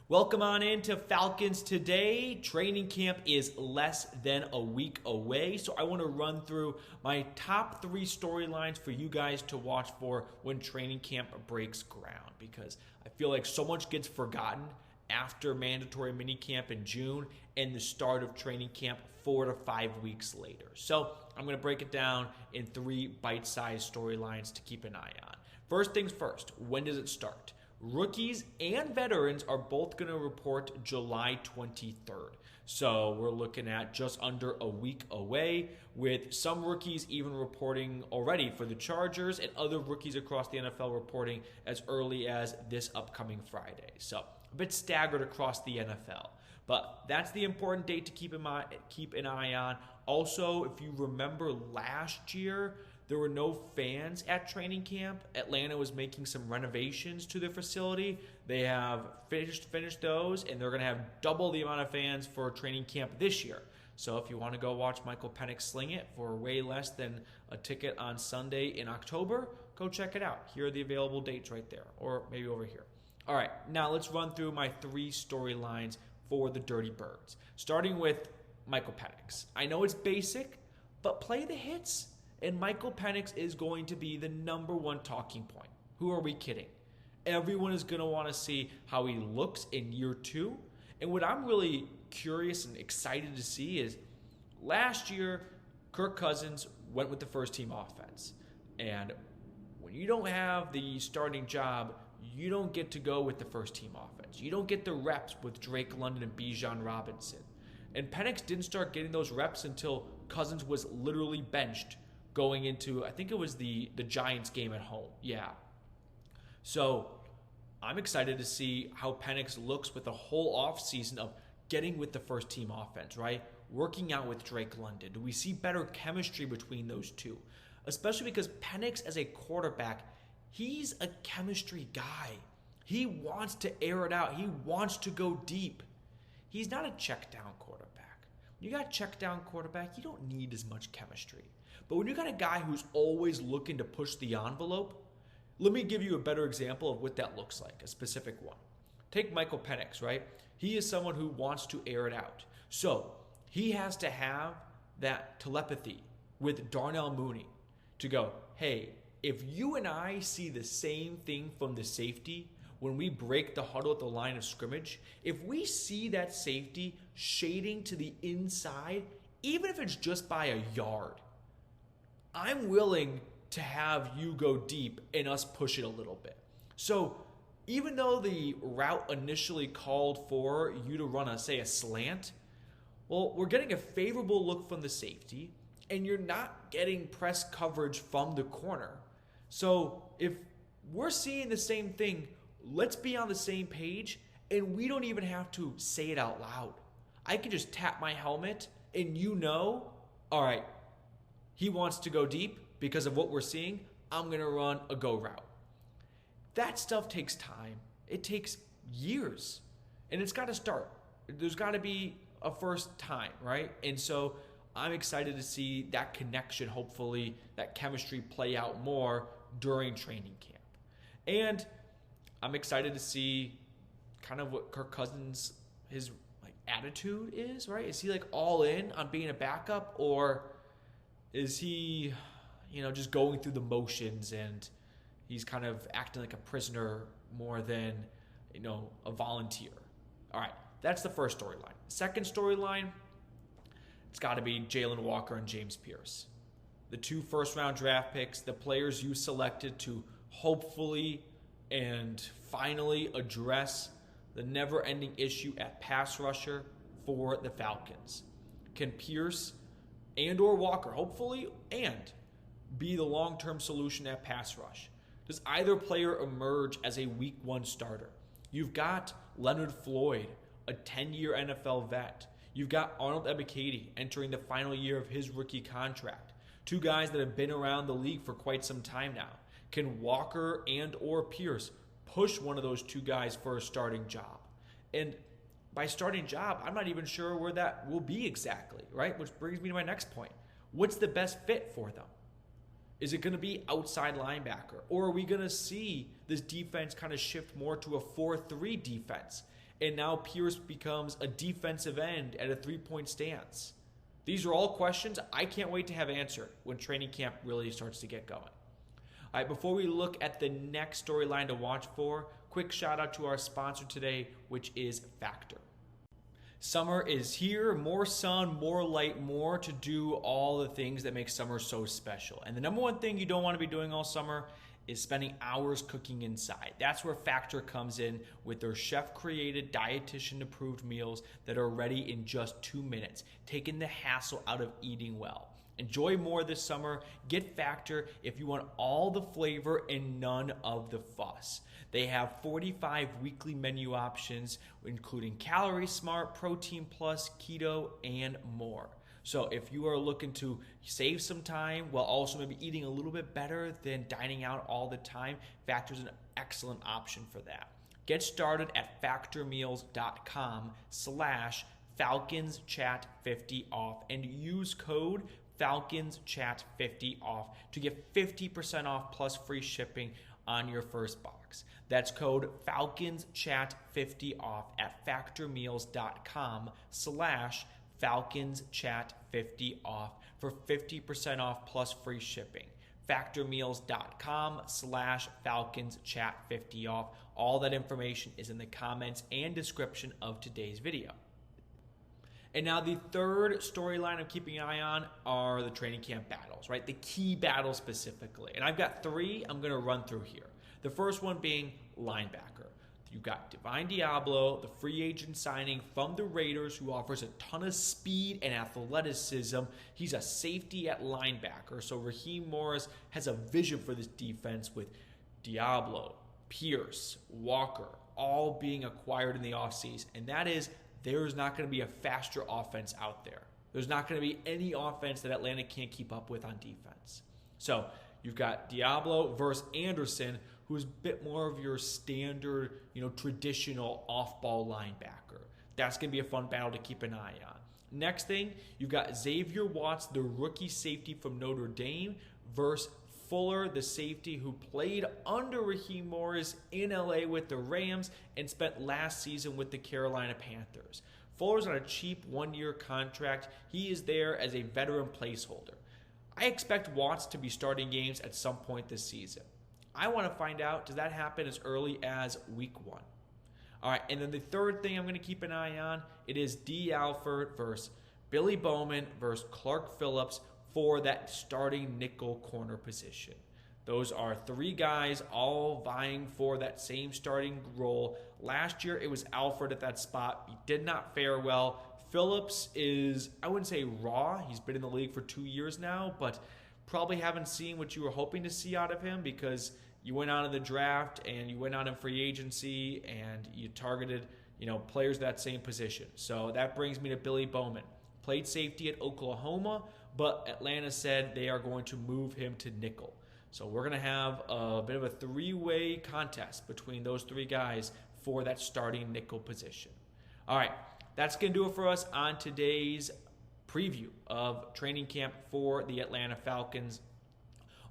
Welcome on into Falcons Today. Training camp is less than a week away, so I want to run through my top 3 storylines for you guys to watch for when training camp breaks ground, because I feel like so much gets forgotten after mandatory minicamp in June and the start of training camp 4 to 5 weeks later. So I'm going to break it down in 3 bite-sized storylines to keep an eye on. First things first, when does it start? Rookies and veterans are both going to report July 23rd. So we're looking at just under a week away, with some rookies even reporting already for the Chargers and other rookies across the NFL reporting as early as this upcoming Friday. So a bit staggered across the NFL. But that's the important date to keep an eye on. Also, if you remember last year, there were no fans at training camp. Atlanta was making some renovations to their facility. They have finished those, and they're going to have double the amount of fans for training camp this year. So if you want to go watch Michael Penix sling it for way less than a ticket on Sunday in October, go check it out. Here are the available dates right there, or maybe over here. All right, now let's run through my 3 storylines for the Dirty Birds, starting with Michael Penix. I know it's basic, but play the hits. And Michael Penix is going to be the #1 talking point. Who are we kidding? Everyone is going to want to see how he looks in year 2. And what I'm really curious and excited to see is last year, Kirk Cousins went with the first-team offense. And when you don't have the starting job, you don't get to go with the first-team offense. You don't get the reps with Drake London and Bijan Robinson. And Penix didn't start getting those reps until Cousins was literally benched going into, I think it was the Giants game at home. Yeah. So I'm excited to see how Penix looks with the whole offseason of getting with the first team offense, right? Working out with Drake London. Do we see better chemistry between those two? Especially because Penix as a quarterback, he's a chemistry guy. He wants to air it out. He wants to go deep. He's not a check down quarterback. When you got a check down quarterback, you don't need as much chemistry. But when you got a guy who's always looking to push the envelope, let me give you a better example of what that looks like, a specific one. Take Michael Penix, right? He is someone who wants to air it out. So he has to have that telepathy with Darnell Mooney to go, hey, if you and I see the same thing from the safety when we break the huddle at the line of scrimmage, if we see that safety shading to the inside, even if it's just by a yard, I'm willing to have you go deep and us push it a little bit. So even though the route initially called for you to run a slant, well, we're getting a favorable look from the safety, and you're not getting press coverage from the corner. So if we're seeing the same thing, let's be on the same page, and we don't even have to say it out loud. I can just tap my helmet, and all right, he wants to go deep because of what we're seeing. I'm going to run a go route. That stuff takes time. It takes years. And it's got to start. There's got to be a first time, right? And so I'm excited to see that connection, hopefully, that chemistry play out more during training camp. And I'm excited to see kind of what Kirk Cousins, his attitude is, right? Is he all in on being a backup, or is he, just going through the motions and he's kind of acting like a prisoner more than, a volunteer? All right, that's the first storyline. Second storyline, it's got to be Jalon Walker and James Pearce. The 2 first-round draft picks, the players you selected to hopefully and finally address the never-ending issue at pass rusher for the Falcons. Can Pearce and or Walker, hopefully, and be the long-term solution at pass rush? Does either player emerge as a week 1 starter? You've got Leonard Floyd, a 10-year NFL vet. You've got Arnold Ebiketie entering the final year of his rookie contract. 2 guys that have been around the league for quite some time now. Can Walker and or Pearce push one of those 2 guys for a starting job? And by starting job, I'm not even sure where that will be exactly, right? Which brings me to my next point. What's the best fit for them? Is it going to be outside linebacker? Or are we going to see this defense kind of shift more to a 4-3 defense? And now Pearce becomes a defensive end at a 3-point stance. These are all questions I can't wait to have answered when training camp really starts to get going. All right, before we look at the next storyline to watch for, quick shout out to our sponsor today, which is Factor. Summer is here, more sun, more light, more to do all the things that make summer so special. And the number one thing you don't want to be doing all summer is spending hours cooking inside. That's where Factor comes in with their chef-created, dietitian-approved meals that are ready in just 2 minutes, taking the hassle out of eating well. Enjoy more this summer. Get Factor if you want all the flavor and none of the fuss. They have 45 weekly menu options, including Calorie Smart, Protein Plus, Keto, and more. So if you are looking to save some time while also maybe eating a little bit better than dining out all the time, Factor is an excellent option for that. Get started at factormeals.com/FalconsChat50off and use code FalconsChat50off to get 50% off plus free shipping on your first box. That's code FalconsChat50off at factormeals.com/FalconsChat50off for 50% off plus free shipping. Factormeals.com/FalconsChat50off. All that information is in the comments and description of today's video. And now the third storyline I'm keeping an eye on are the training camp battles, right? The key battles specifically. And I've got 3 I'm going to run through here. The first one being linebacker. You've got Deable, the free agent signing from the Raiders, who offers a ton of speed and athleticism. He's a safety at linebacker. So Raheem Morris has a vision for this defense with Deable, Pearce, Walker, all being acquired in the offseason. And that is, there's not going to be a faster offense out there. There's not going to be any offense that Atlanta can't keep up with on defense. So you've got Deable versus Andersen, who's a bit more of your standard, traditional off-ball linebacker. That's going to be a fun battle to keep an eye on. Next thing, you've got Xavier, the rookie safety from Notre Dame, versus Fuller, the safety who played under Raheem Morris in LA with the Rams and spent last season with the Carolina Panthers. Fuller's on a cheap 1-year contract. He is there as a veteran placeholder. I expect Watts to be starting games at some point this season. I want to find out, does that happen as early as week 1? All right, and then the third thing I'm going to keep an eye on, it is Alford versus Billy Bowman versus Clark Phillips for that starting nickel corner position. Those are 3 guys all vying for that same starting role. Last year, it was Alford at that spot. He did not fare well. Phillips is, I wouldn't say raw. He's been in the league for 2 years now, but probably haven't seen what you were hoping to see out of him because you went out in the draft and you went out in free agency and you targeted, players at that same position. So that brings me to Billy Bowman. Played safety at Oklahoma, but Atlanta said they are going to move him to nickel. So we're going to have a bit of a 3-way contest between those 3 guys for that starting nickel position. All right, that's going to do it for us on today's preview of training camp for the Atlanta Falcons.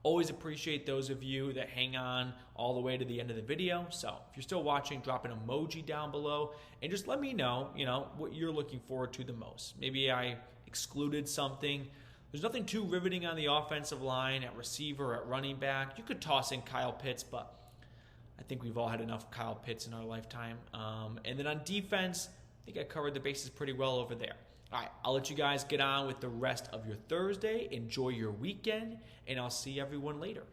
Always appreciate those of you that hang on all the way to the end of the video. So if you're still watching, drop an emoji down below and just let me know, what you're looking forward to the most. Maybe I excluded something. There's nothing too riveting on the offensive line, at receiver, at running back. You could toss in Kyle Pitts, but I think we've all had enough Kyle Pitts in our lifetime. And then on defense, I think I covered the bases pretty well over there. All right, I'll let you guys get on with the rest of your Thursday. Enjoy your weekend, and I'll see everyone later.